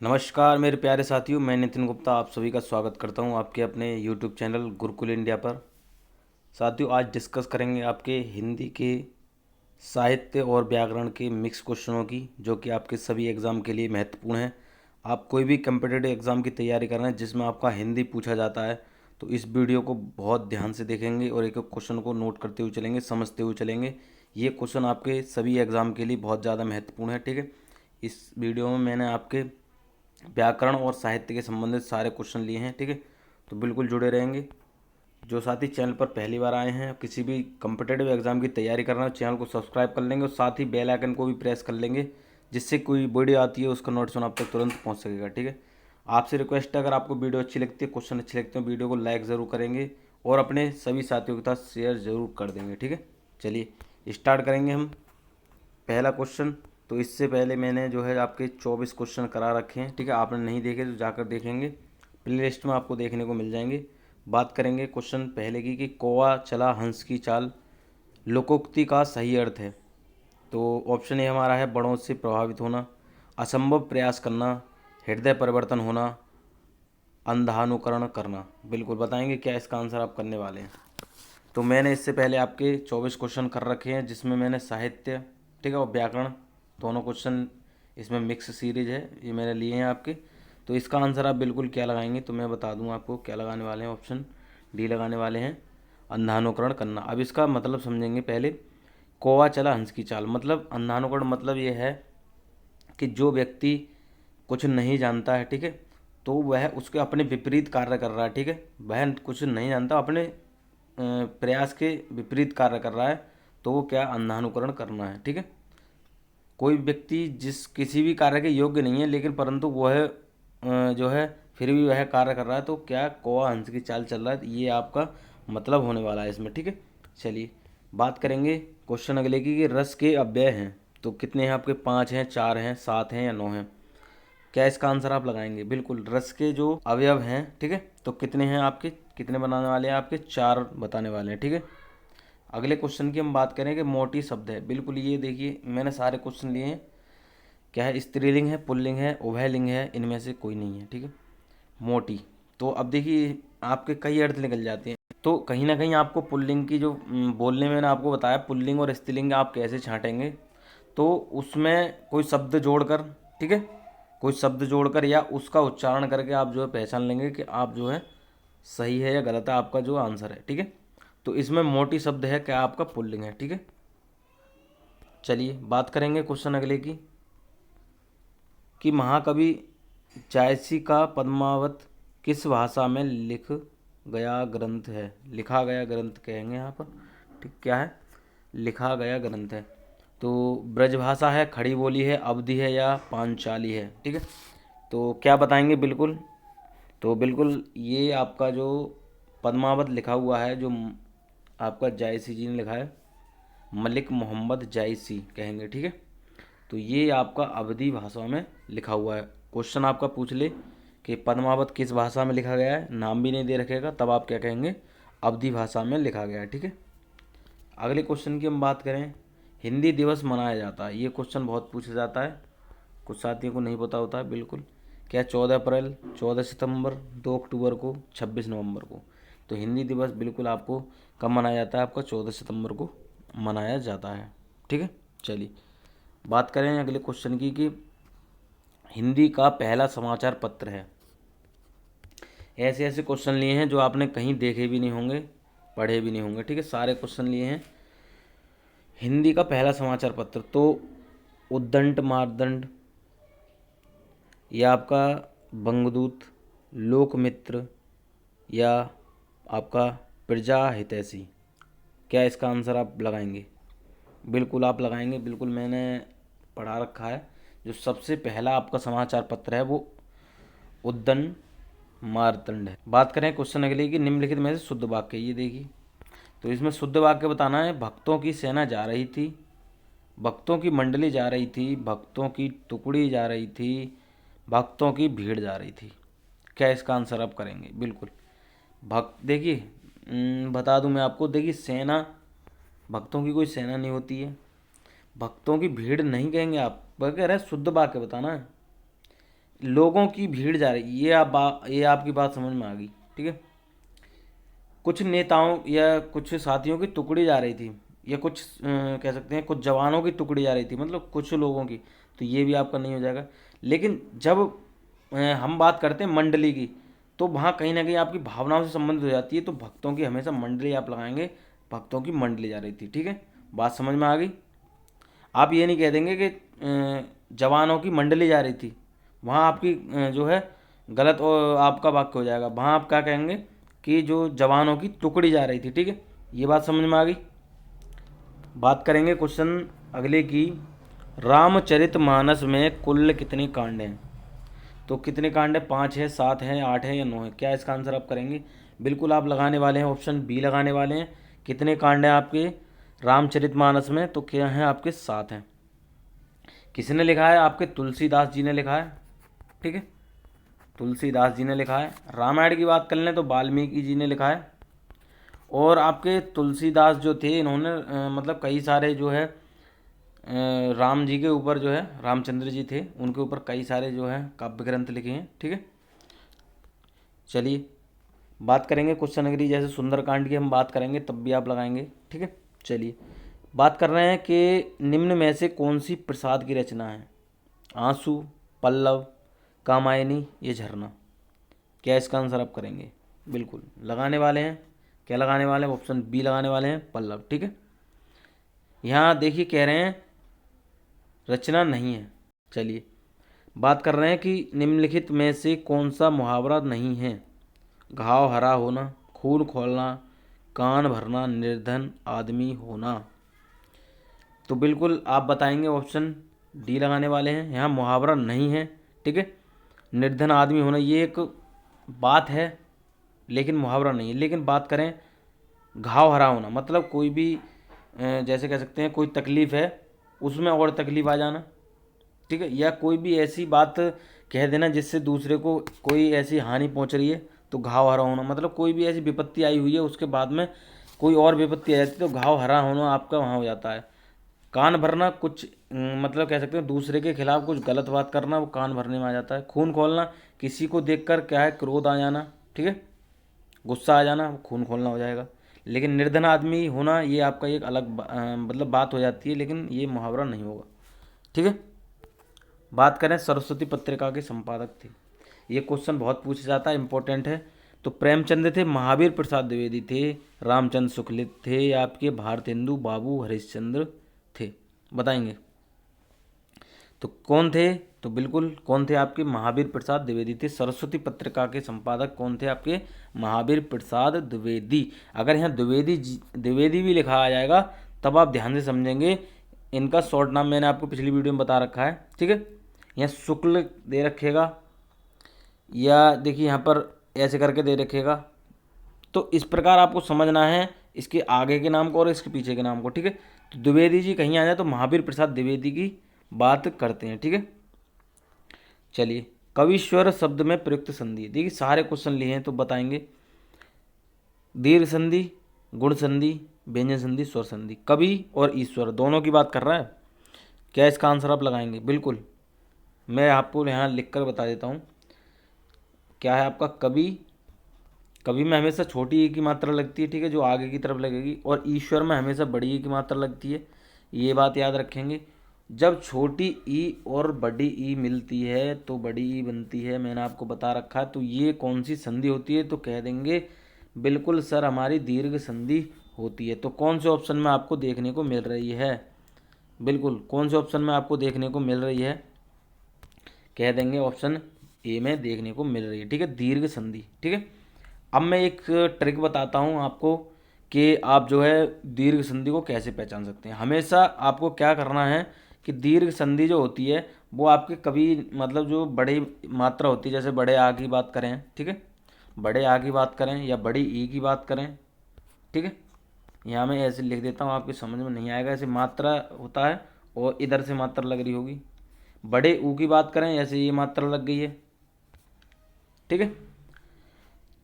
नमस्कार मेरे प्यारे साथियों, मैं नितिन गुप्ता आप सभी का स्वागत करता हूं आपके अपने यूट्यूब चैनल गुरुकुल इंडिया पर। साथियों, आज डिस्कस करेंगे आपके हिंदी के साहित्य और व्याकरण के मिक्स क्वेश्चनों की, जो कि आपके सभी एग्ज़ाम के लिए महत्वपूर्ण है। आप कोई भी कम्पिटिटिव एग्ज़ाम की तैयारी कर रहे हैं जिसमें आपका हिंदी पूछा जाता है, तो इस वीडियो को बहुत ध्यान से देखेंगे और एक एक क्वेश्चन को नोट करते हुए चलेंगे, समझते हुए चलेंगे। ये क्वेश्चन आपके सभी एग्ज़ाम के लिए बहुत ज़्यादा महत्वपूर्ण है, ठीक है। इस वीडियो में मैंने आपके व्याकरण और साहित्य के संबंधित सारे क्वेश्चन लिए हैं, ठीक है। तो बिल्कुल जुड़े रहेंगे। जो साथी चैनल पर पहली बार आए हैं, किसी भी कम्पिटेटिव एग्जाम की तैयारी कर रहे हैं, चैनल को सब्सक्राइब कर लेंगे और साथ ही बेल आइकन को भी प्रेस कर लेंगे, जिससे कोई वीडियो आती है उसका नोटिफिकेशन आप तक तुरंत पहुंच सकेगा, ठीक है। आपसे रिक्वेस्ट है, अगर आपको वीडियो अच्छी लगती है, क्वेश्चन अच्छे लगते हैं, वीडियो को लाइक ज़रूर करेंगे और अपने सभी साथियों के साथ शेयर ज़रूर कर देंगे, ठीक है। चलिए स्टार्ट करेंगे हम पहला क्वेश्चन। तो इससे पहले मैंने जो है आपके 24 क्वेश्चन करा रखे हैं, ठीक है। आपने नहीं देखे तो जाकर देखेंगे, प्ले लिस्ट में आपको देखने को मिल जाएंगे। बात करेंगे क्वेश्चन पहले की कि कौवा चला हंस की चाल लोकोक्ति का सही अर्थ है। तो ऑप्शन ए हमारा है बड़ों से प्रभावित होना, असंभव प्रयास करना, हृदय परिवर्तन होना, अंधानुकरण करना। बिल्कुल बताएंगे क्या इसका आंसर आप करने वाले हैं। तो मैंने इससे पहले आपके 24 क्वेश्चन कर रखे हैं, जिसमें मैंने साहित्य, ठीक है, और व्याकरण दोनों क्वेश्चन इसमें मिक्स सीरीज है, ये मैंने लिए हैं आपके। तो इसका आंसर आप बिल्कुल क्या लगाएंगे, तो मैं बता दूं आपको क्या लगाने वाले हैं। ऑप्शन डी लगाने वाले हैं, अंधानुकरण करना। अब इसका मतलब समझेंगे पहले। कौवा चला हंस की चाल मतलब अंधानुकरण मतलब ये है कि जो व्यक्ति कुछ नहीं जानता है, ठीक है, तो वह उसके अपने विपरीत कार्य कर रहा है, ठीक है। वह कुछ नहीं जानता, अपने प्रयास के विपरीत कार्य कर रहा है, तो वो क्या अंधानुकरण करना है, ठीक है। कोई व्यक्ति जिस किसी भी कार्य के योग्य नहीं है, लेकिन परंतु वह जो है फिर भी वह कार्य कर रहा है, तो क्या कौवा हंस की चाल चल रहा है, ये आपका मतलब होने वाला है इसमें, ठीक है। चलिए बात करेंगे क्वेश्चन अगले की कि रस के अव्यय हैं तो कितने हैं आपके, 5 हैं, 4 हैं, 7 हैं या 9 हैं। क्या इसका आंसर आप लगाएंगे। बिल्कुल रस के जो अवयव हैं, ठीक है, तो कितने हैं आपके, कितने बनाने वाले हैं आपके, 4 बताने वाले हैं, ठीक है। अगले क्वेश्चन की हम बात करें कि मोटी शब्द है। बिल्कुल ये देखिए मैंने सारे क्वेश्चन लिए हैं। क्या है, स्त्रीलिंग है, पुल्लिंग है, उभयलिंग है, इनमें से कोई नहीं है, ठीक है। मोटी, तो अब देखिए आपके कई अर्थ निकल जाते हैं। तो कहीं ना कहीं आपको पुल्लिंग की जो बोलने में मैंने आपको बताया, पुल्लिंग और स्त्रीलिंग आप कैसे छांटेंगे, तो उसमें कोई शब्द जोड़कर, ठीक है, कोई शब्द जोड़कर या उसका उच्चारण करके आप जो है पहचान लेंगे कि आप जो है सही है या गलत है आपका जो आंसर है, ठीक है। तो इसमें मोटी शब्द है, क्या आपका पुल्लिंग है, ठीक है। चलिए बात करेंगे क्वेश्चन अगले की कि महाकवि जायसी का पद्मावत किस भाषा में गया ग्रंथ है। लिखा गया ग्रंथ कहेंगे यहाँ पर, ठीक, क्या है, लिखा गया ग्रंथ है। तो ब्रजभाषा है, खड़ी बोली है, अवधि है या पांचाली है, ठीक है। तो क्या बताएंगे। बिल्कुल, तो बिल्कुल ये आपका जो पद्मावत लिखा हुआ है, जो आपका जायसी जी ने लिखा है, मलिक मोहम्मद जायसी कहेंगे, ठीक है। तो ये आपका अवधी भाषा में लिखा हुआ है। क्वेश्चन आपका पूछ ले कि पद्मावत किस भाषा में लिखा गया है, नाम भी नहीं दे रखेगा, तब आप क्या कहेंगे, अवधी भाषा में लिखा गया है, ठीक है। अगले क्वेश्चन की हम बात करें, हिंदी दिवस मनाया जाता है। ये क्वेश्चन बहुत पूछा जाता है, कुछ साथियों को नहीं पता होता है। बिल्कुल, क्या 14 अप्रैल, 14 सितंबर, 2 अक्टूबर को, 26 नवंबर को। तो हिंदी दिवस बिल्कुल आपको कब मनाया जाता है, आपका 14 सितंबर को मनाया जाता है, ठीक है। चलिए बात करें अगले क्वेश्चन की कि हिंदी का पहला समाचार पत्र है। ऐसे ऐसे क्वेश्चन लिए हैं जो आपने कहीं देखे भी नहीं होंगे, पढ़े भी नहीं होंगे, ठीक है। सारे क्वेश्चन लिए हैं। हिंदी का पहला समाचार पत्र तो उद्दंड मार्दंड, या आपका बंगदूत, लोकमित्र, या आपका प्रजा हितैषी। क्या इसका आंसर आप लगाएंगे। बिल्कुल आप लगाएंगे, बिल्कुल मैंने पढ़ा रखा है। जो सबसे पहला आपका समाचार पत्र है वो उद्दंड मार्तंड है। बात करें क्वेश्चन अगले की, निम्नलिखित में से शुद्ध वाक्य, ये देखिए। तो इसमें शुद्ध वाक्य बताना है, भक्तों की सेना जा रही थी, भक्तों की मंडली जा रही थी, भक्तों की टुकड़ी जा रही थी, भक्तों की भीड़ जा रही थी। क्या इसका आंसर आप करेंगे। बिल्कुल भक्त, देखिए बता दूं मैं आपको, देखिए सेना, भक्तों की कोई सेना नहीं होती है, भक्तों की भीड़ नहीं कहेंगे आप, वह कह रहे हैं शुद्ध वाक्य बताना है। लोगों की भीड़ जा रही, ये आपकी बात समझ में आ गई, ठीक है। कुछ नेताओं या कुछ साथियों की टुकड़ी जा रही थी, या कुछ कह सकते हैं कुछ जवानों की टुकड़ी जा रही थी, मतलब कुछ लोगों की, तो ये भी आपका नहीं हो जाएगा। लेकिन जब हम बात करते हैं मंडली की, तो वहाँ कहीं ना कहीं आपकी भावनाओं से संबंधित हो जाती है, तो भक्तों की हमेशा मंडली आप लगाएंगे, भक्तों की मंडली जा रही थी, ठीक है। बात समझ में आ गई। आप ये नहीं कह देंगे कि जवानों की मंडली जा रही थी, वहाँ आपकी जो है गलत आपका वाक्य हो जाएगा। वहाँ आप क्या कहेंगे कि जो जवानों की टुकड़ी जा रही थी, ठीक है। ये बात समझ में आ गई। बात करेंगे क्वेश्चन अगले की, रामचरितमानस में कुल कितने कांड हैं? तो कितने कांड है? 5 है, 7 है, 8 है या 9 है? क्या इसका आंसर आप करेंगे? बिल्कुल आप लगाने वाले हैं ऑप्शन बी लगाने वाले हैं। कितने कांड हैं आपके रामचरितमानस में? तो क्या हैं आपके? 7 हैं। किसने लिखा है? आपके तुलसीदास जी ने लिखा है, ठीक है। तुलसीदास जी ने लिखा है। रामायण की बात कर लें तो वाल्मीकि जी ने लिखा है। और आपके तुलसीदास जो थे, इन्होंने मतलब कई सारे जो है राम जी के ऊपर जो है, रामचंद्र जी थे, उनके ऊपर कई सारे जो है काव्य ग्रंथ लिखे हैं, ठीक है। चलिए बात करेंगे क्वेश्चन अगली, जैसे सुंदरकांड की हम बात करेंगे तब भी आप लगाएंगे, ठीक है। चलिए बात कर रहे हैं कि निम्न में से कौन सी प्रसाद की रचना है? आंसू, पल्लव, कामायनी, ये झरना? क्या इसका आंसर आप करेंगे? बिल्कुल लगाने वाले हैं। क्या लगाने वाले हैं? ऑप्शन बी लगाने वाले हैं, पल्लव, ठीक है। यहाँ देखिए कह रहे हैं रचना नहीं है। चलिए बात कर रहे हैं कि निम्नलिखित में से कौन सा मुहावरा नहीं है? घाव हरा होना, खून खोलना, कान भरना, निर्धन आदमी होना? तो बिल्कुल आप बताएंगे ऑप्शन डी लगाने वाले हैं। यहाँ मुहावरा नहीं है, ठीक है। निर्धन आदमी होना ये एक बात है, लेकिन मुहावरा नहीं है। लेकिन बात करें घाव हरा होना, मतलब कोई भी जैसे कह सकते हैं कोई तकलीफ़ है, उसमें और तकलीफ़ आ जाना, ठीक है। या कोई भी ऐसी बात कह देना जिससे दूसरे को कोई ऐसी हानि पहुंच रही है, तो घाव हरा होना, मतलब कोई भी ऐसी विपत्ति आई हुई है उसके बाद में कोई और विपत्ति आ जाती है, तो घाव हरा होना आपका वहाँ हो जाता है। कान भरना कुछ मतलब कह सकते हैं दूसरे के खिलाफ कुछ गलत बात करना, वो कान भरने में आ जाता है। खून खोलना किसी को देखकर क्या है, क्रोध आ जाना, ठीक है, गुस्सा आ जाना, खून खोलना हो जाएगा। लेकिन निर्धन आदमी होना ये आपका एक अलग मतलब बात हो जाती है, लेकिन ये मुहावरा नहीं होगा, ठीक है। बात करें सरस्वती पत्रिका के संपादक थे, ये क्वेश्चन बहुत पूछा जाता है, इंपॉर्टेंट है। तो प्रेमचंद थे, महावीर प्रसाद द्विवेदी थे, रामचंद्र शुक्ल थे, या आपके भारतेंदु बाबू हरिश्चंद्र थे? बताएंगे तो कौन थे? तो बिल्कुल कौन थे आपके? महावीर प्रसाद द्विवेदी थे। सरस्वती पत्रिका के संपादक कौन थे आपके? महावीर प्रसाद द्विवेदी। अगर यहाँ द्विवेदी भी लिखा आ जाएगा तब आप ध्यान से समझेंगे। इनका शॉर्ट नाम मैंने आपको पिछली वीडियो में बता रखा है, ठीक है। यहाँ शुक्ल दे रखेगा, या देखिए यहाँ पर ऐसे करके दे रखेगा। तो इस प्रकार आपको समझना है इसके आगे के नाम को और इसके पीछे के नाम को, ठीक है। तो द्विवेदी जी कहीं आ जाए तो महावीर प्रसाद द्विवेदी की बात करते हैं, ठीक है। चलिए कविश्वर शब्द में प्रयुक्त संधि, देखिए सारे क्वेश्चन लिए हैं तो बताएंगे। दीर्घ संधि, गुण संधि, व्यंजन संधि, स्वर संधि। कवि और ईश्वर दोनों की बात कर रहा है। क्या इसका आंसर आप लगाएंगे? बिल्कुल मैं आपको यहाँ लिख कर बता देता हूँ। क्या है आपका? कवि, कवि में हमेशा छोटी ई की मात्रा लगती है, ठीक है, जो आगे की तरफ लगेगी। और ईश्वर में हमेशा बड़ी ई की मात्रा लगती है, ये बात याद रखेंगे। जब छोटी ई और बड़ी ई मिलती है तो बड़ी ई बनती है, मैंने आपको बता रखा है। तो ये कौन सी संधि होती है? तो कह देंगे बिल्कुल सर हमारी दीर्घ संधि होती है। तो कौन से ऑप्शन में आपको देखने को मिल रही है? बिल्कुल कौन से ऑप्शन में आपको देखने को मिल रही है? कह देंगे ऑप्शन ए में देखने को मिल रही है, ठीक है, दीर्घ संधि, ठीक है। अब मैं एक ट्रिक बताता हूँ आपको कि आप जो है दीर्घ संधि को कैसे पहचान सकते हैं। हमेशा आपको क्या करना है कि दीर्घ संधि जो होती है वो आपके कभी मतलब जो बड़ी मात्रा होती है, जैसे बड़े आ की बात करें, ठीक है, बड़े आ की बात करें या बड़ी ई की बात करें, ठीक है। यहाँ मैं ऐसे लिख देता हूँ, आपकी समझ में नहीं आएगा। ऐसे मात्रा होता है और इधर से मात्रा लग रही होगी। बड़े ऊ की बात करें, ऐसे ये मात्रा लग गई है, ठीक है।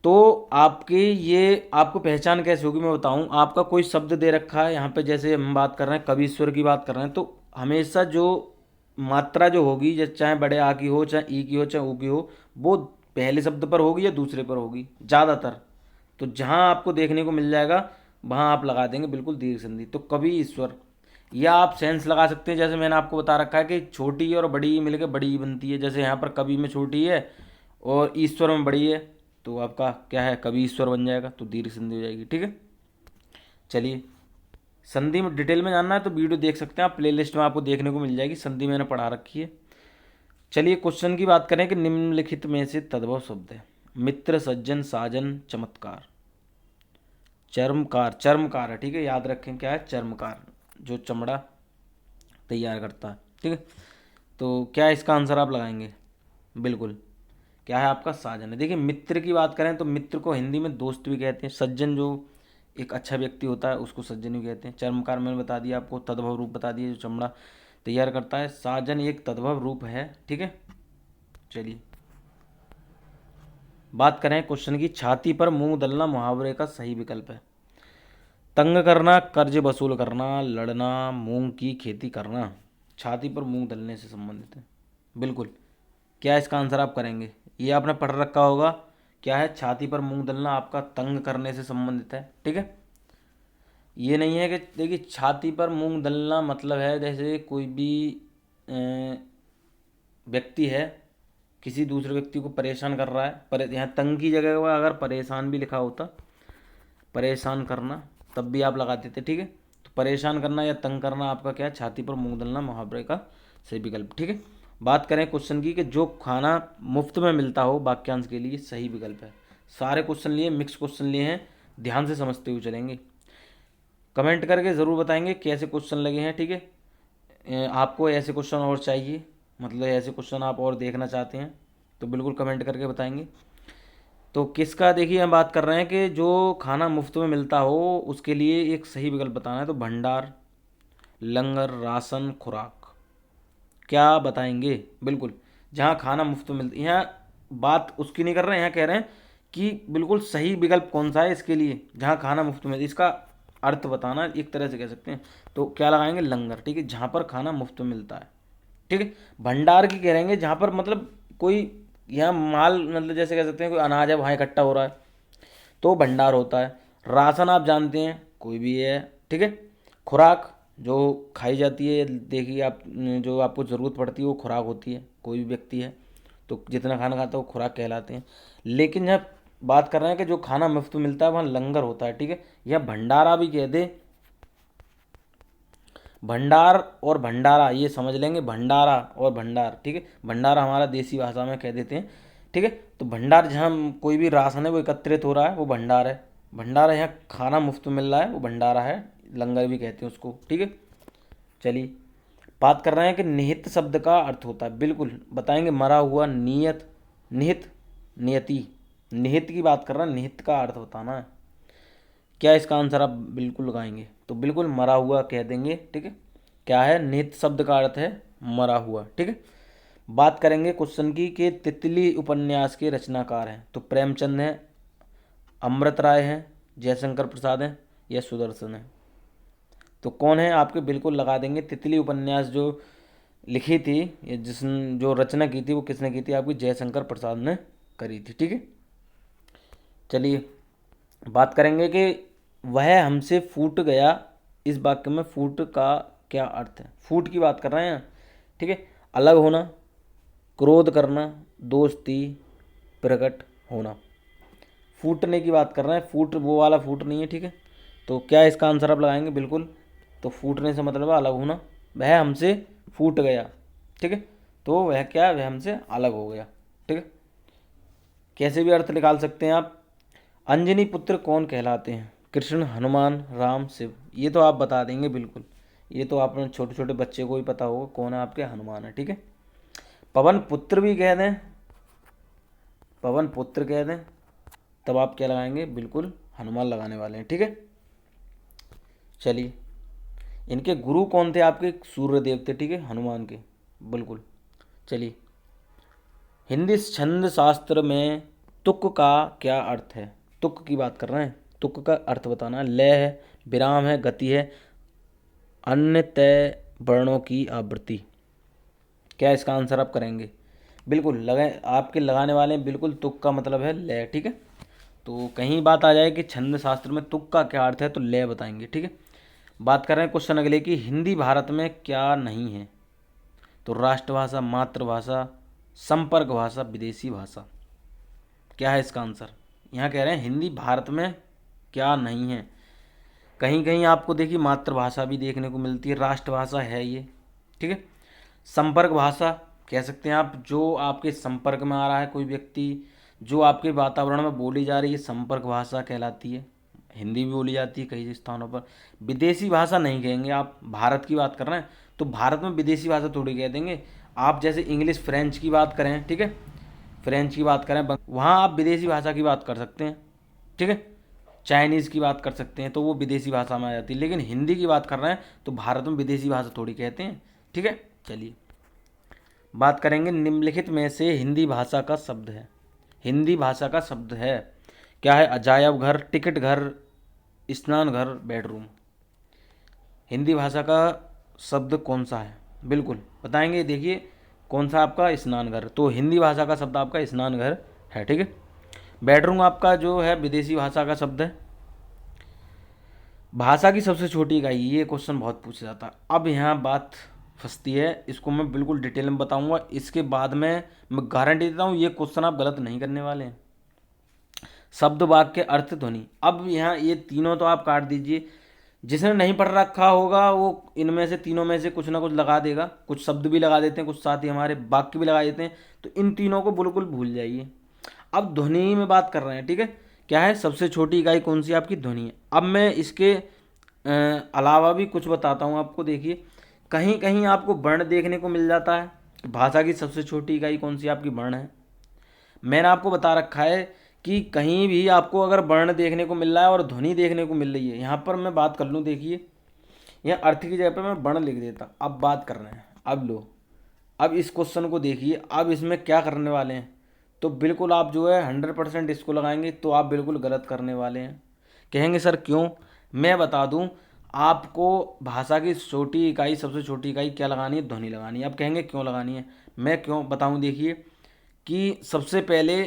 तो आपकी ये आपको पहचान कैसे होगी मैं बताऊं। आपका कोई शब्द दे रखा है यहाँ पे, जैसे हम बात कर रहे हैं कवि ईश्वर की बात कर रहे हैं, तो हमेशा जो मात्रा जो होगी, जैसे चाहे बड़े आ की हो, चाहे ई की हो, चाहे ऊ की हो, वो पहले शब्द पर होगी या दूसरे पर होगी ज़्यादातर। तो जहाँ आपको देखने को मिल जाएगा वहाँ आप लगा देंगे बिल्कुल दीर्घ संधि। तो कवि ईश्वर, या आप सेंस लगा सकते हैं, जैसे मैंने आपको बता रखा है कि छोटी और बड़ी मिलकर बड़ी बनती है। जैसे यहाँ पर कवि में छोटी है और ईश्वर में बड़ी है, तो आपका क्या है, कवि ईश्वर बन जाएगा, तो दीर्घ संधि हो जाएगी। ठीक है, चलिए संधि में डिटेल में जानना है तो वीडियो देख सकते हैं आप, प्लेलिस्ट में आपको देखने को मिल जाएगी, संधि मैंने पढ़ा रखी है। चलिए क्वेश्चन की बात करें कि निम्नलिखित में से तद्भव शब्द है। मित्र, सज्जन, साजन, चमत्कार। चर्मकार, चर्मकार है, ठीक है, याद रखें क्या है, चर्मकार, जो चमड़ा तैयार करता है। ठीक है, तो क्या इसका आंसर आप लगाएंगे, बिल्कुल क्या है आपका, साजन है। देखिए मित्र की बात करें तो मित्र को हिंदी में दोस्त भी कहते हैं। सज्जन जो एक अच्छा व्यक्ति होता है उसको सज्जन भी कहते हैं। चर्मकार मैंने बता दिया आपको, तद्भव रूप बता दिया, जो चमड़ा तैयार करता है। साजन एक तद्भव रूप है। ठीक है, चलिए बात करें क्वेश्चन की, छाती पर मूंग दलना मुहावरे का सही विकल्प है। तंग करना, कर्ज वसूल करना, लड़ना, मूंग की खेती करना, छाती पर मूंग दलने से संबंधित है, बिल्कुल। क्या इसका आंसर आप करेंगे, ये आपने पढ़ रखा होगा, क्या है, छाती पर मूंग दलना आपका तंग करने से संबंधित है। ठीक है, ये नहीं है कि देखिए छाती पर मूंग दलना मतलब है जैसे कोई भी व्यक्ति है, किसी दूसरे व्यक्ति को परेशान कर रहा है, पर यहाँ तंग की जगह पर अगर परेशान भी लिखा होता, परेशान करना, तब भी आप लगा देते। ठीक है, तो परेशान करना या तंग करना आपका क्या है, छाती पर मूंग दलना मुहावरे का सही विकल्प। ठीक है, बात करें क्वेश्चन की कि जो खाना मुफ्त में मिलता हो वाक्यांश के लिए सही विकल्प है। सारे क्वेश्चन लिए, मिक्स क्वेश्चन लिए हैं, ध्यान से समझते हुए चलेंगे। कमेंट करके ज़रूर बताएंगे कैसे क्वेश्चन लगे हैं। ठीक है, आपको ऐसे क्वेश्चन और चाहिए, मतलब ऐसे क्वेश्चन आप और देखना चाहते हैं तो बिल्कुल कमेंट करके बताएंगे। तो किसका, देखिए हम बात कर रहे हैं कि जो खाना मुफ्त में मिलता हो उसके लिए एक सही विकल्प बताना है। तो भंडार, लंगर, राशन, खुराक, क्या बताएंगे, बिल्कुल जहाँ खाना मुफ्त में मिलता, यहाँ बात उसकी नहीं कर रहे हैं, यहाँ कह रहे हैं कि बिल्कुल सही विकल्प कौन सा है इसके लिए, जहाँ खाना मुफ्त में, इसका अर्थ बताना एक तरह से कह सकते हैं। तो क्या लगाएंगे, लंगर। ठीक है, जहाँ पर खाना मुफ्त में मिलता है। ठीक है, भंडार की कह रहेंगे जहाँ पर मतलब कोई यहाँ माल, मतलब जैसे कह सकते हैं कोई अनाज है वहाँ इकट्ठा हो रहा है तो भंडार होता है। राशन आप जानते हैं कोई भी है। ठीक है, खुराक जो खाई जाती है, देखिए आप, जो आपको ज़रूरत पड़ती है वो खुराक होती है, कोई भी व्यक्ति है तो जितना खाना खाता है वो खुराक कहलाते हैं। लेकिन जब बात कर रहे हैं कि जो खाना मुफ्त में मिलता है वहाँ लंगर होता है। ठीक है, या भंडारा भी कह दे, भंडार और भंडारा ये समझ लेंगे, भंडारा और भंडार। ठीक है, भंडारा हमारा देसी भाषा में कह देते हैं। ठीक है, तो भंडार जहाँ कोई भी राशन है वो एकत्रित हो रहा है वो भंडार है। भंडारा यहाँ खाना मुफ्त में मिल रहा है वो भंडारा है, लंगर भी कहते हैं उसको। ठीक है, चलिए बात कर रहे हैं कि निहित शब्द का अर्थ होता है, बिल्कुल बताएंगे, मरा हुआ, नियत, निहित, नियति। निहित की बात कर रहे हैं, निहित का अर्थ बताना है। क्या इसका आंसर आप बिल्कुल लगाएंगे, तो बिल्कुल मरा हुआ कह देंगे। ठीक है, क्या है, निहित शब्द का अर्थ है मरा हुआ। ठीक है, बात करेंगे क्वेश्चन की कि तितली उपन्यास के रचनाकार हैं। तो प्रेमचंद हैं, अमृत राय हैं, जयशंकर प्रसाद हैं, या सुदर्शन हैं। तो कौन है आपके, बिल्कुल लगा देंगे। तितली उपन्यास जो लिखी थी, ये जो रचना की थी वो किसने की थी, आपकी जयशंकर प्रसाद ने करी थी। ठीक है, चलिए बात करेंगे कि वह हमसे फूट गया, इस वाक्य में फूट का क्या अर्थ है। फूट की बात कर रहे हैं। ठीक है, अलग होना, क्रोध करना, दोस्ती, प्रकट होना। फूटने की बात कर रहे हैं, फूट वो वाला फूट नहीं है। ठीक है, तो क्या इसका आंसर आप लगाएंगे, बिल्कुल, तो फूटने से मतलब है अलग होना। वह हमसे फूट गया। ठीक है, तो वह क्या, वह हमसे अलग हो गया। ठीक है, कैसे भी अर्थ निकाल सकते हैं आप। अंजनी पुत्र कौन कहलाते हैं, कृष्ण, हनुमान, राम, शिव। ये तो आप बता देंगे बिल्कुल, ये तो आपने छोटे छोटे बच्चे को ही पता होगा कौन है आपके, हनुमान है। ठीक है, पवन पुत्र भी कह दें, पवन पुत्र कह दें, तब आप क्या लगाएंगे, बिल्कुल हनुमान लगाने वाले हैं। ठीक है, चलिए इनके गुरु कौन थे आपके, सूर्यदेव थे। ठीक है, हनुमान के, बिल्कुल। चलिए हिंदी छंद शास्त्र में तुक का क्या अर्थ है। तुक की बात कर रहे हैं, तुक का अर्थ बताना है। लय है, विराम है, गति है, अन्य तय वर्णों की आवृत्ति। क्या इसका आंसर आप करेंगे? बिल्कुल लगाए, आपके लगाने वाले हैं बिल्कुल। तुक का मतलब है लय, ठीक है। तो कहीं बात आ जाए कि छंद शास्त्र में तुक का क्या अर्थ है, तो लय बताएंगे, ठीक है। बात कर रहे हैं क्वेश्चन अगले की, हिंदी भारत में क्या नहीं है? तो राष्ट्रभाषा, मातृभाषा, संपर्क भाषा, विदेशी भाषा। क्या है इसका आंसर? यहाँ कह रहे हैं हिंदी भारत में क्या नहीं है। कहीं कहीं आपको देखिए मातृभाषा भी देखने को मिलती है, राष्ट्रभाषा है ये, ठीक है। संपर्क भाषा कह सकते हैं आप, जो आपके संपर्क में आ रहा है कोई व्यक्ति, जो आपके वातावरण में बोली जा रही है, संपर्क भाषा कहलाती है। हिंदी भी बोली जाती है कई स्थानों पर। विदेशी भाषा नहीं कहेंगे आप, भारत की बात कर रहे हैं तो भारत में विदेशी भाषा थोड़ी कह देंगे आप। जैसे इंग्लिश, फ्रेंच की बात करें, ठीक है, फ्रेंच की बात करें, वहाँ आप विदेशी भाषा की बात कर सकते हैं, ठीक है। चाइनीज़ की बात कर सकते हैं तो वो विदेशी भाषा में आ जाती है, लेकिन हिंदी की बात कर रहे हैं तो भारत में विदेशी भाषा थोड़ी कहते हैं, ठीक है। चलिए बात करेंगे, निम्नलिखित में से हिंदी भाषा का शब्द है, हिंदी भाषा का शब्द है क्या है? अजायब घर, टिकट घर, स्नान घर, बेडरूम। हिंदी भाषा का शब्द कौन सा है? बिल्कुल बताएंगे, देखिए कौन सा आपका? स्नान घर। तो हिंदी भाषा का शब्द आपका स्नान घर है, ठीक है। बेडरूम आपका जो है विदेशी भाषा का शब्द है। भाषा की सबसे छोटी इकाई, ये क्वेश्चन बहुत पूछा जाता है। अब यहाँ बात फंसती है, इसको मैं बिल्कुल डिटेल में बताऊंगा, इसके बाद में मैं गारंटी देता हूँ ये क्वेश्चन आप गलत नहीं करने वाले हैं। शब्द, वाक्य, अर्थ, ध्वनि। अब यहाँ ये तीनों तो आप काट दीजिए, जिसने नहीं पढ़ रखा होगा वो इनमें से तीनों में से कुछ ना कुछ लगा देगा। कुछ शब्द भी लगा देते हैं, कुछ साथ ही हमारे वाक्य भी लगा देते हैं, तो इन तीनों को बिल्कुल भूल जाइए। अब ध्वनि में बात कर रहे हैं, ठीक है। क्या है? सबसे छोटी इकाई कौन सी? आपकी ध्वनि है। अब मैं इसके अलावा भी कुछ बताता हूँ आपको। देखिए कहीं कहीं आपको वर्ण देखने को मिल जाता है। भाषा की सबसे छोटी इकाई कौन सी? आपकी वर्ण है। मैंने आपको बता रखा है कि कहीं भी आपको अगर वर्ण देखने को मिल रहा है और ध्वनि देखने को मिल रही है, यहाँ पर मैं बात कर लूँ, देखिए यहाँ अर्थ की जगह पर मैं वर्ण लिख देता। अब बात कर रहे हैं, अब लो, अब इस क्वेश्चन को देखिए, अब इसमें क्या करने वाले हैं, तो बिल्कुल आप जो है 100% इसको लगाएंगे तो आप बिल्कुल गलत करने वाले हैं। कहेंगे सर क्यों? मैं बता दूं, आपको भाषा की छोटी इकाई, सबसे छोटी इकाई क्या लगानी है? ध्वनि लगानी है। अब कहेंगे क्यों लगानी है, मैं क्यों बताऊं। देखिए कि सबसे पहले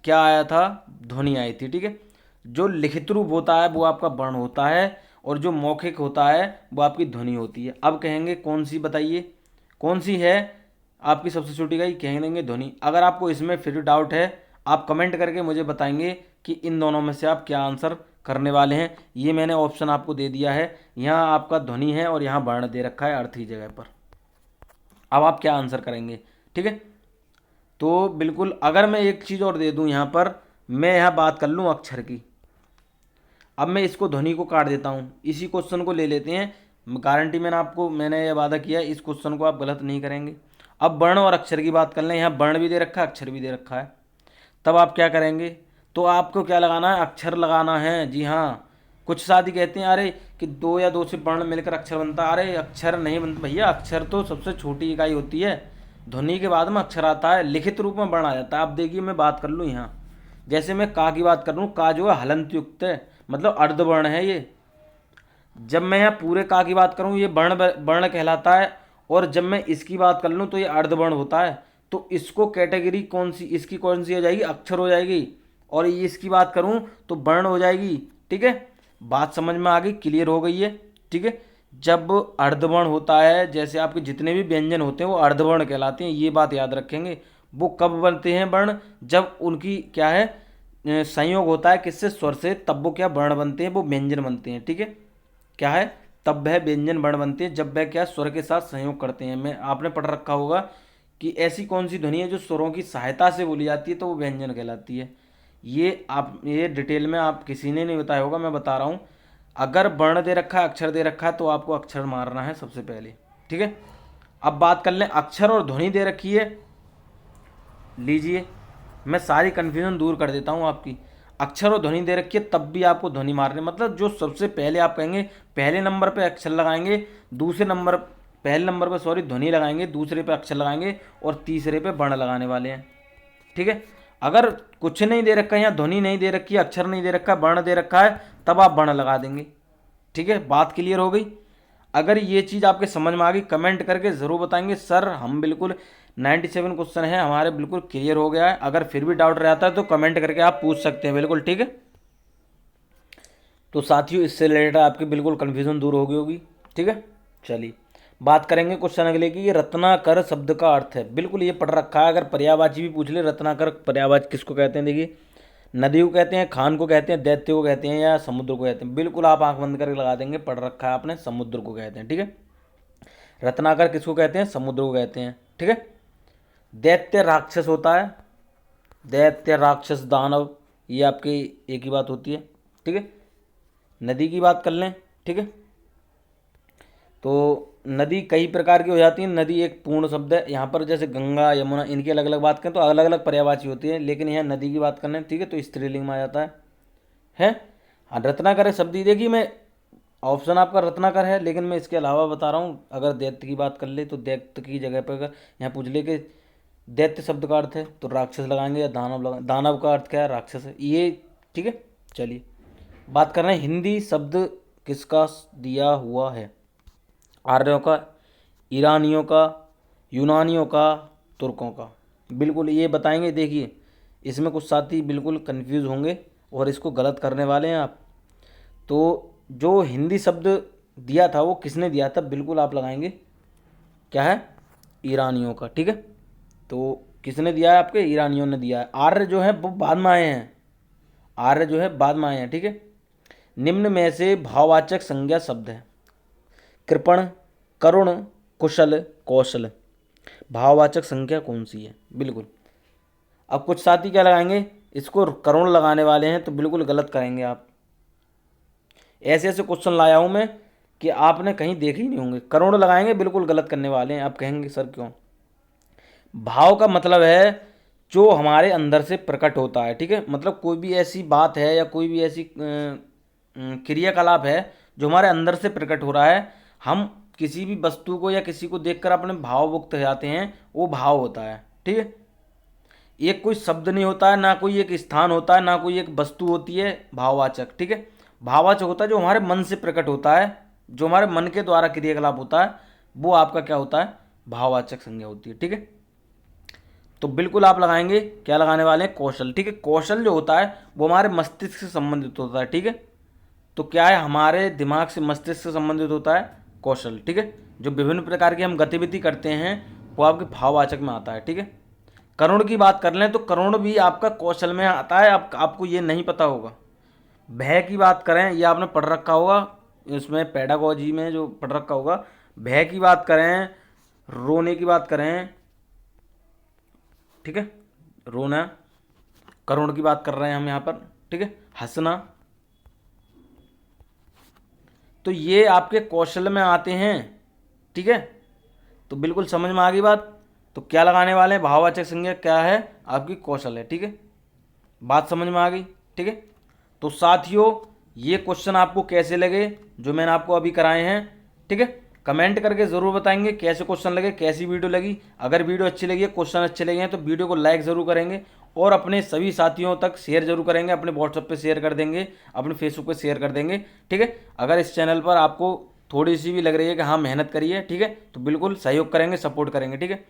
क्या आया था? ध्वनि आई थी, ठीक है। जो लिखित रूप होता है वो आपका वर्ण होता है, और जो मौखिक होता है वो आपकी ध्वनि होती है। अब कहेंगे कौन सी, बताइए कौन सी है आपकी सबसे छोटी इकाई? कह देंगे ध्वनि। अगर आपको इसमें फिर डाउट है, आप कमेंट करके मुझे बताएंगे कि इन दोनों में से आप क्या आंसर करने वाले हैं। ये मैंने ऑप्शन आपको दे दिया है, यहाँ आपका ध्वनि है और यहाँ वर्ण दे रखा है अर्थ की जगह पर। अब आप क्या आंसर करेंगे, ठीक है। तो बिल्कुल, अगर मैं एक चीज़ और दे दूँ यहाँ पर, मैं यहाँ बात कर लूँ अक्षर की। अब मैं इसको ध्वनि को काट देता हूँ, इसी क्वेश्चन को ले लेते हैं। गारंटी मैंने ये वादा किया है, इस क्वेश्चन को आप गलत नहीं करेंगे। अब वर्ण और अक्षर की बात कर लें, यहाँ वर्ण भी दे रखा है, अक्षर भी दे रखा है। तब आप क्या करेंगे? तो आपको क्या लगाना है? अक्षर लगाना है, जी हाँ। कुछ साथी कहते हैं अरे कि दो या दो से वर्ण मिलकर अक्षर बनता है। अरे अक्षर नहीं बनता भैया, अक्षर तो सबसे छोटी इकाई होती है। ध्वनि के बाद में अक्षर आता है, लिखित रूप में वर्ण आ जाता है। अब देखिए मैं बात कर लूँ यहाँ, जैसे मैं का की बात कर लूँ, का जो है हलंत युक्त है, मतलब अर्धवर्ण है ये। जब मैं यहाँ पूरे का की बात करूँ ये वर्ण वर्ण कहलाता है, और जब मैं इसकी बात कर लूँ तो ये अर्धवर्ण होता है। तो इसको कैटेगरी कौन सी, इसकी कौन सी हो जाएगी? अक्षर हो जाएगी। और ये इसकी बात करूँ तो वर्ण हो जाएगी, ठीक है। बात समझ में आ गई, क्लियर हो गई है, ठीक है। जब अर्धवर्ण होता है, जैसे आपके जितने भी व्यंजन होते हैं वो अर्धवर्ण कहलाते हैं, ये बात याद रखेंगे। वो कब बनते हैं वर्ण? जब उनकी क्या है संयोग होता है किससे? स्वर से, तब वो क्या वर्ण बनते हैं, वो व्यंजन बनते हैं, ठीक है। क्या है? तब वह व्यंजन वर्ण बनते हैं जब वह क्या स्वर के साथ संयोग करते हैं। मैं आपने पढ़ रखा होगा कि ऐसी कौन सी ध्वनि है जो स्वरों की सहायता से बोली जाती है, तो वो व्यंजन कहलाती है। ये डिटेल में आप किसी ने नहीं बताया होगा, मैं बता रहा हूँ। अगर वर्ण दे रखा है, अक्षर दे रखा है, तो आपको अक्षर मारना है सबसे पहले, ठीक है। अब बात कर लें, अक्षर और ध्वनि दे रखी है, लीजिए मैं सारी कन्फ्यूजन दूर कर देता हूँ आपकी। अक्षर और ध्वनि दे रखी है, तब भी आपको ध्वनि मारने, मतलब जो सबसे पहले आप कहेंगे, पहले नंबर पे अक्षर लगाएंगे, दूसरे नंबर पहले नंबर पे सॉरी ध्वनि लगाएंगे, दूसरे पे अक्षर लगाएंगे, और तीसरे पे वर्ण लगाने वाले हैं, ठीक है। अगर कुछ नहीं दे रखा है, यहाँ ध्वनि नहीं दे रखी है, अक्षर नहीं दे रखा है, वर्ण दे रखा है, तब आप वर्ण लगा देंगे, ठीक है। बात क्लियर हो गई। अगर ये चीज़ आपके समझ में आ गई कमेंट करके ज़रूर बताएंगे सर हम बिल्कुल 97 क्वेश्चन है हमारे बिल्कुल क्लियर हो गया है। अगर फिर भी डाउट रहता है तो कमेंट करके आप पूछ सकते हैं बिल्कुल, ठीक है। तो साथियों इससे रिलेटेड आपकी बिल्कुल कन्फ्यूज़न दूर हो गई होगी, ठीक है। चलिए बात करेंगे क्वेश्चन अगले की, ये रत्नाकर शब्द का अर्थ है। बिल्कुल ये पढ़ रखा है, अगर पर्यायवाची भी पूछ ले रत्नाकर पर्यायवाची किसको कहते हैं, देखिए नदी को कहते हैं, खान को कहते हैं, दैत्य को कहते हैं या समुद्र को कहते हैं। बिल्कुल आप आंख बंद करके लगा देंगे, पढ़ रखा है आपने, समुद्र को कहते हैं, ठीक है। रत्नाकर किसको कहते हैं, समुद्र को कहते हैं, ठीक है। दैत्य राक्षस होता है, दैत्य राक्षस दानव, ये आपकी एक ही बात होती है, ठीक है। नदी की बात कर लें, ठीक है। तो नदी कई प्रकार की हो जाती है, नदी एक पूर्ण शब्द है। यहाँ पर जैसे गंगा यमुना इनकी अलग अलग बात करें तो अलग अलग पर्यायवाची होती है, लेकिन यहाँ नदी की बात करना है, ठीक है, तो स्त्रीलिंग में आ जाता है। हाँ रत्नाकर है शब्द, देखिए मैं ऑप्शन आपका रत्नाकर है, लेकिन मैं इसके अलावा बता रहा हूँ। अगर दैत्य की बात कर ले तो दैत्य की जगह पर अगर यहाँ पूछ ले कि दैत्य शब्द का अर्थ है तो राक्षस लगाएंगे, या दानव लगा, दानव का अर्थ क्या है, राक्षस है ये, ठीक है। चलिए बात कर रहे हैं हिंदी शब्द किसका दिया हुआ है, आर्यों का, ईरानियों का, यूनानियों का, तुर्कों का। बिल्कुल ये बताएंगे। देखिए इसमें कुछ साथी बिल्कुल कंफ्यूज होंगे और इसको गलत करने वाले हैं आप। तो जो हिंदी शब्द दिया था वो किसने दिया था, बिल्कुल आप लगाएंगे क्या है, ईरानियों का, ठीक है। तो किसने दिया है, आपके ईरानियों ने दिया है। आर्य जो है वो बाद में आए हैं, आर्य जो है बाद में आए हैं, ठीक है। निम्न में से भाववाचक संज्ञा शब्द है, कृपण, करुण, कुशल, कौशल, भाववाचक संख्या कौन सी है, बिल्कुल। अब कुछ साथी क्या लगाएंगे, इसको करुण लगाने वाले हैं तो बिल्कुल गलत करेंगे आप। ऐसे ऐसे क्वेश्चन लाया हूं मैं कि आपने कहीं देखे ही नहीं होंगे, करुण लगाएंगे बिल्कुल गलत करने वाले हैं। आप कहेंगे सर क्यों, भाव का मतलब है जो हमारे अंदर से प्रकट होता है, ठीक है। मतलब कोई भी ऐसी बात है या कोई भी ऐसी क्रियाकलाप है जो हमारे अंदर से प्रकट हो रहा है, हम किसी भी वस्तु को या किसी को देखकर अपने भावयुक्त हो जाते हैं, वो भाव होता है, ठीक है। एक कोई शब्द नहीं होता है, ना कोई एक स्थान होता है, ना कोई एक वस्तु होती है भाववाचक, ठीक है। भाववाचक होता है जो हमारे मन से प्रकट होता है, जो हमारे मन के द्वारा क्रियाकलाप होता है, वो आपका क्या होता है, भाववाचक संज्ञा होती है, ठीक है। तो बिल्कुल आप लगाएंगे, क्या लगाने वाले हैं, कौशल, ठीक है। कौशल जो होता है वो हमारे मस्तिष्क से संबंधित होता है, ठीक है। तो क्या है, हमारे दिमाग से मस्तिष्क से संबंधित होता है कौशल, ठीक है। जो विभिन्न प्रकार की हम गतिविधि करते हैं वो आपके भाववाचक में आता है, ठीक है। करुण की बात कर लें तो करुण भी आपका कौशल में आता है, आपको ये नहीं पता होगा। भय की बात करें, ये आपने पढ़ रखा होगा, इसमें पेडागोजी में जो पढ़ रखा होगा। भय की बात करें, रोने की बात करें, ठीक है, रोना, करुण की बात कर रहे हैं हम यहाँ पर, ठीक है। हंसना, तो ये आपके कौशल में आते हैं, ठीक है। तो बिल्कुल समझ में आ गई बात। तो क्या लगाने वाले हैं, भाववाचक संज्ञा क्या है, आपकी कौशल है, ठीक है। बात समझ में आ गई, ठीक है। तो साथियों ये क्वेश्चन आपको कैसे लगे जो मैंने आपको अभी कराए हैं, ठीक है। कमेंट करके ज़रूर बताएंगे कैसे क्वेश्चन लगे, कैसी वीडियो लगी। अगर वीडियो अच्छी लगी है, क्वेश्चन अच्छे लगे हैं तो वीडियो को लाइक ज़रूर करेंगे और अपने सभी साथियों तक शेयर जरूर करेंगे, अपने व्हाट्सएप पे शेयर कर देंगे, अपने फेसबुक पे शेयर कर देंगे, ठीक है। अगर इस चैनल पर आपको थोड़ी सी भी लग रही है कि हाँ मेहनत करिए, ठीक है, तो बिल्कुल सहयोग करेंगे, सपोर्ट करेंगे, ठीक है।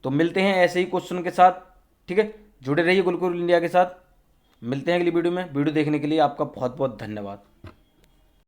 तो मिलते हैं ऐसे ही क्वेश्चन के साथ, ठीक है। जुड़े रहिए गुरुकुल इंडिया के साथ। मिलते हैं अगली वीडियो में। वीडियो देखने के लिए आपका बहुत बहुत धन्यवाद।